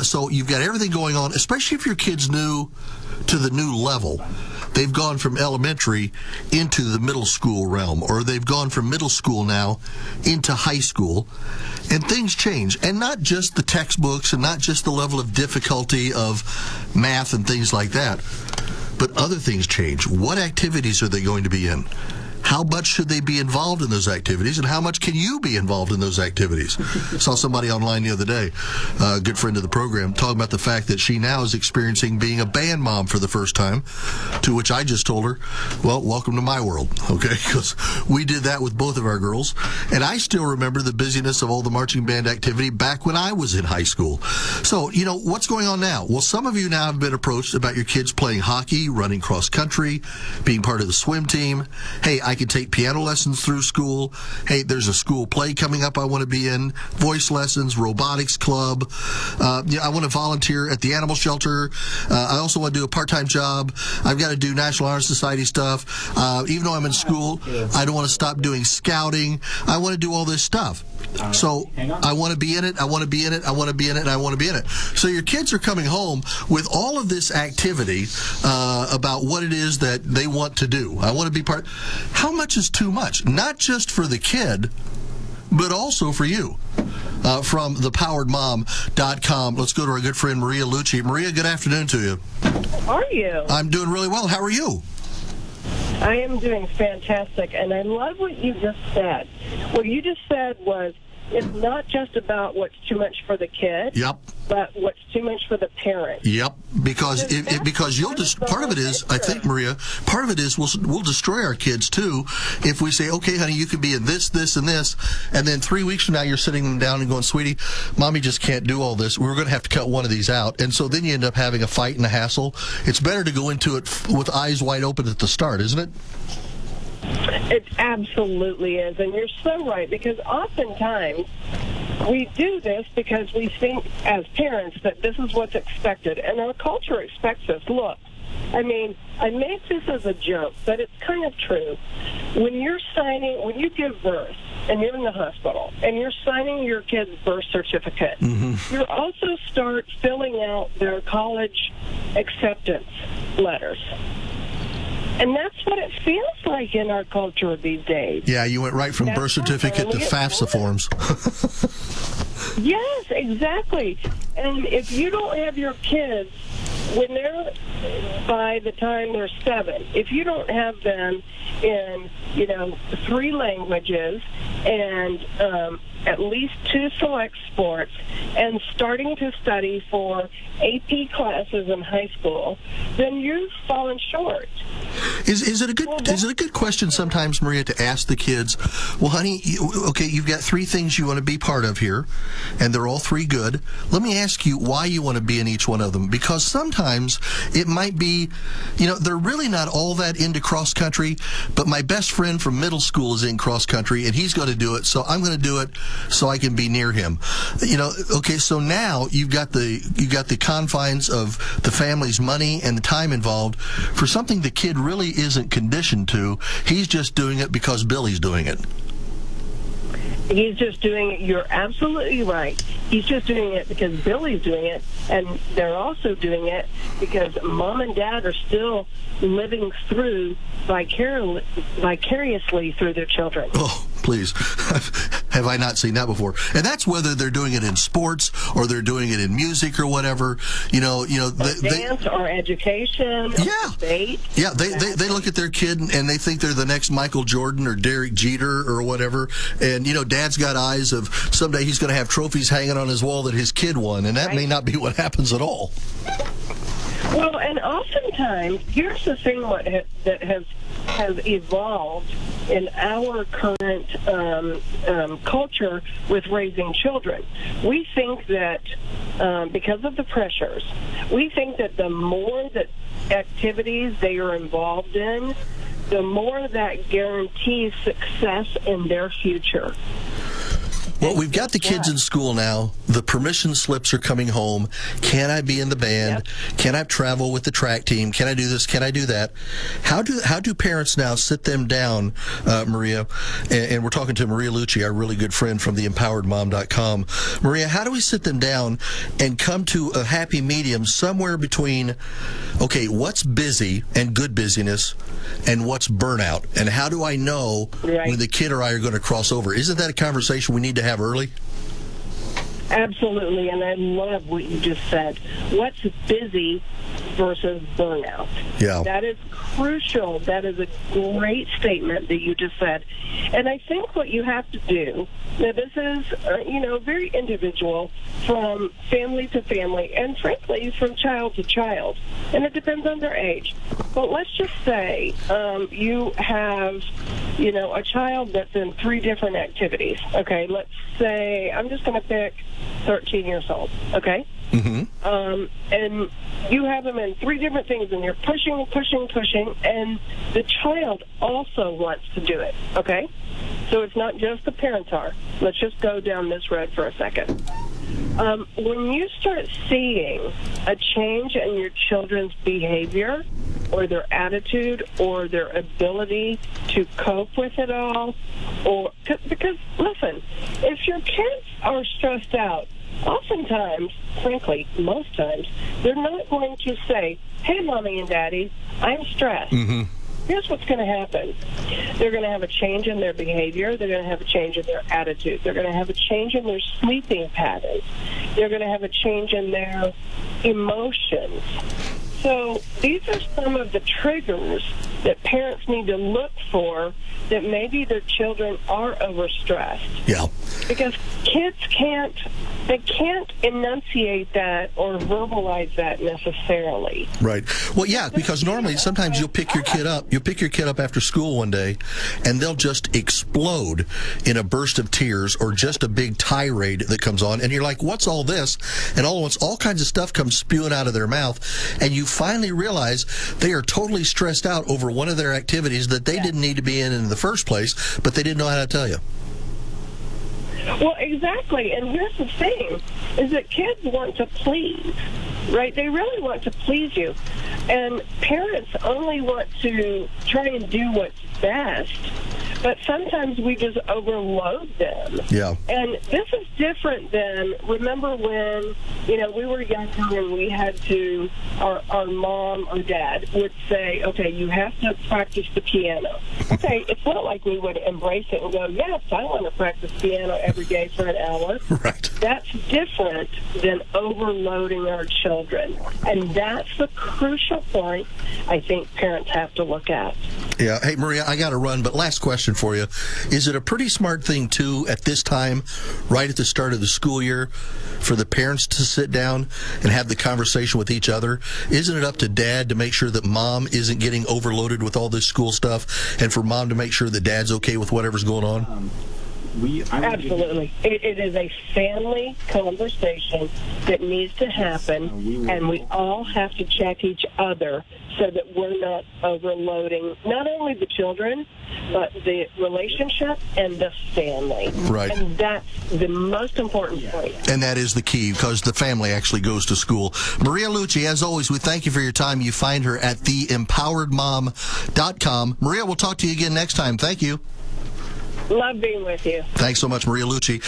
So you've got everything going on, especially if your kid's new to the new level. They've gone from elementary into the middle school realm, or they've gone from middle school now into high school, and things change. And not just the textbooks and not just the level of difficulty of math and things like that, but other things change. What activities are they going to be in? How much should they be involved in those activities, and how much can you be involved in those activities? Saw somebody online the other day, a good friend of the program, talking about the fact that she now is experiencing being a band mom for the first time, to which I just told her, well, welcome to my world, okay? Because we did that with both of our girls, and I still remember the busyness of all the marching band activity back when I was in high school. So, what's going on now? Well, some of you now have been approached about your kids playing hockey, running cross country, being part of the swim team. Hey, I can take piano lessons through school. Hey, there's a school play coming up I want to be in. Voice lessons, robotics club. I want to volunteer at the animal shelter. I also want to do a part-time job. I've got to do National Honor Society stuff. Even though I'm in school, I don't want to stop doing scouting. I want to do all this stuff. So I want to be in it, I want to be in it, I want to be in it, and I want to be in it. So your kids are coming home with all of this activity about what it is that they want to do. I want to be part. How much is too much? Not just for the kid, but also for you. From thepoweredmom.com, let's go to our good friend Maria Lucé. Maria, good afternoon to you. How are you? I'm doing really well. How are you? I am doing fantastic, and I love what you just said. What you just said was, it's not just about what's too much for the kid. Yep. But what's too much for the parent. Yep, because you'll just part of it is, I think, Maria, part of it is we'll destroy our kids too if we say, okay, honey, you can be in this, this, and this, and then 3 weeks from now you're sitting them down and going, sweetie, mommy just can't do all this. We're going to have to cut one of these out, and so then you end up having a fight and a hassle. It's better to go into it with eyes wide open at the start, isn't it? It absolutely is, and you're so right, because oftentimes we do this because we think as parents that this is what's expected, and our culture expects us. Look, I mean, I make this as a joke, but it's kind of true. When you give birth and you're in the hospital and you're signing your kid's birth certificate, you also start filling out their college acceptance letters. And that's what it feels like in our culture these days. Yeah, you went right from birth certificate to FAFSA forms. Yes, exactly. And if you don't have your kids, by the time they're 7, if you don't have them in, 3 languages and at least 2 select sports and starting to study for AP classes in high school, then you've fallen short. Is it a good question sometimes, Maria, to ask the kids, well, honey, you've got 3 things you want to be part of here, and they're all 3 good. Let me ask you why you want to be in each one of them, because sometimes it might be, they're really not all that into cross country, but my best friend from middle school is in cross country, and he's going to do it, so I'm going to do it so I can be near him. So now you've got the confines of the family's money and the time involved for something the kid really isn't conditioned to. He's just doing it because Billy's doing it. He's just doing it. You're absolutely right. He's just doing it because Billy's doing it, and they're also doing it because mom and dad are still living through vicariously through their children. Oh, please. Have I not seen that before? And that's whether they're doing it in sports or they're doing it in music or whatever. Dance or education. Yeah. Or debate. Yeah. They look at their kid and they think they're the next Michael Jordan or Derek Jeter or whatever. And Dad's got eyes of someday he's going to have trophies hanging on his wall that his kid won, and that may not be what happens at all. Well, and oftentimes, here's the thing that has evolved in our current culture with raising children. We think that because of the pressures, we think that the more that activities they are involved in, the more that guarantees success in their future. Well, we've got the kids in school now. The permission slips are coming home. Can I be in the band? Yep. Can I travel with the track team? Can I do this? Can I do that? How do parents now sit them down, Maria? And we're talking to Maria Lucé, our really good friend from the empoweredmom.com. Maria, how do we sit them down and come to a happy medium somewhere between, okay, what's busy and good busyness and what's burnout? And how do I know when the kid or I are going to cross over? Isn't that a conversation we need to have early? Absolutely, and I love what you just said. What's busy versus burnout? Yeah. That is crucial. That is a great statement that you just said. And I think what you have to do, now this is, very individual from family to family, and frankly, from child to child. And it depends on their age. But let's just say you have, a child that's in 3 different activities. Okay, let's say, I'm just going to pick 13 years old, okay? Mm-hmm. And you have them in 3 different things, and you're pushing, and the child also wants to do it, okay? So it's not just the parents are. Let's just go down this road for a second. When you start seeing a change in your children's behavior or their attitude or their ability to cope with it all, because, listen, if your kids are stressed out, oftentimes, frankly, most times, they're not going to say, hey, Mommy and Daddy, I'm stressed. Mm-hmm. Here's what's going to happen. They're going to have a change in their behavior. They're going to have a change in their attitude. They're going to have a change in their sleeping patterns. They're going to have a change in their emotions. So these are some of the triggers that parents need to look for that maybe their children are overstressed. Yeah. Because kids can't enunciate that or verbalize that necessarily. Right. Well, yeah, because normally sometimes you'll pick your kid up after school one day and they'll just explode in a burst of tears or just a big tirade that comes on, and you're like, what's all this? And all at once all kinds of stuff comes spewing out of their mouth, and you finally realize they are totally stressed out over one of their activities that they didn't need to be in the first place, but they didn't know how to tell you. Well, exactly. And here's the thing, is that kids want to please, right? They really want to please you. And parents only want to try and do what's best, but sometimes we just overload them. Yeah. And this is different than, remember when, we were younger and we had to, our mom or dad would say, okay, you have to practice the piano. Okay, it's not like we would embrace it and go, yes, I want to practice piano every day for an hour. Right. That's different than overloading our children. And that's the crucial point I think parents have to look at. Yeah. Hey, Maria, I got to run, but last question for you. Is it a pretty smart thing, too, at this time, right at the start of the school year, for the parents to sit down and have the conversation with each other? Isn't it up to Dad to make sure that Mom isn't getting overloaded with all this school stuff, and for Mom to make sure that Dad's okay with whatever's going on? Absolutely. It is a family conversation that needs to happen, and we all have to check each other so that we're not overloading not only the children, but the relationship and the family. Right. And that's the most important point. And that is the key, because the family actually goes to school. Maria Lucé, as always, we thank you for your time. You find her at theempoweredmom.com. Maria, we'll talk to you again next time. Thank you. Love being with you. Thanks so much, Maria Lucé.